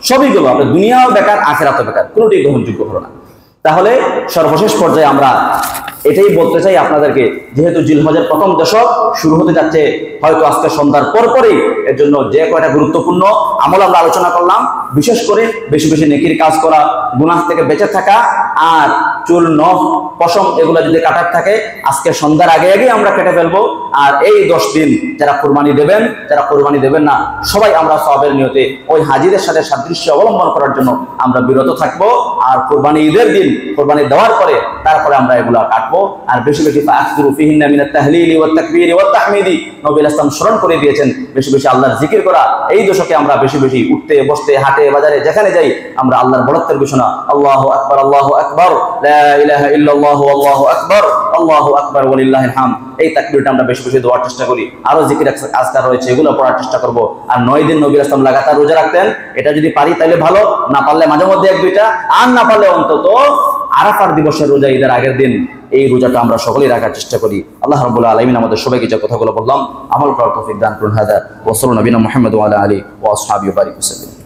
সবই গেল, আপনার দুনিয়াও বেকার, আখিরাতও বেকার, কোনোটি গ্রহণযোগ্য হলো না। তাহলে সর্বশেষ পর্যায়ে আমরা এটাই বলতে চাই আপনাদেরকে, যেহেতু জিলহজের প্রথম দশক শুরু হতে যাচ্ছে, হয়তো আজকে সন্ধ্যার পরপরই, এর জন্য যে কয়টা গুরুত্বপূর্ণ আমল আমরা আলোচনা করলাম, বিশেষ করে বেশি বেশি নেকির কাজ করা, গুনাহ থেকে বেঁচে থাকা, আর চুল, নখ, পশম এগুলো যদি কাটার থাকে আজকে সন্ধ্যার আগে আগে আমরা কেটে ফেলবো। আর এই 10 দিন যারা কোরবানি দেবেন, যারা কোরবানি দেবেন না, সবাই আমরা সওয়াবের নিয়তে ওই হাজিদের সাথে সাদৃশ্য অবলম্বন করার জন্য আমরা বিরত থাকবো। আর কোরবানি ঈদের দিন কোরবানি দেওয়ার পরে তারপরে আমরা এগুলা কাটবো। আর বেশি বেশি ফাকসুরু ফিহিন্না মিনাত তাহলিলি ওয়াত তাকবীরি ওয়াত তাহমিদি, নবী ইসলাম স্মরণ করে দিয়েছেন বেশি বেশি আল্লাহর জিকির করা। এই দশকে আমরা বেশি বেশি উঠতে বসতে হাটে বাজারে যেখানে যাই আমরা আল্লাহর বড়ত্বের ঘোষণা আল্লাহু আকবার, আল্লাহু আকবার, লা ইলাহা ইল্লাল্লাহু, আল্লাহু আকবার, আল্লাহু আকবার ওয়ালিল্লাহিল হামদ, এই তাকবীরটা আমরা বেশি বেশি দেওয়ার চেষ্টা করি। আরো জিকির আজকার রয়েছে, এগুলো পড়ার চেষ্টা করব। আর 9 দিন নবী ইসলাম লাগাতার রোজা রাখতেন, এটা যদি পারি তাহলে ভালো, না পারলে মাঝে মধ্যে 1-2টা, আর না পারলে অন্তত আরাফার দিবসের রোজা, ঈদের আগের দিন, এই রোজাটা আমরা সকলেই রাখার চেষ্টা করি। আল্লাহ রাব্বুল আলামিন আমাদের সবাইকে যে কথাগুলো বললাম আমল করার তৌফিক দান করুন। হাদা ওয়া সাল্লাল্লাহু নবিনা মুহাম্মদ ওয়া আলা আলিহি ওয়া আসহাবিহি ওয়া বারিক ওয়া সাল্লাম।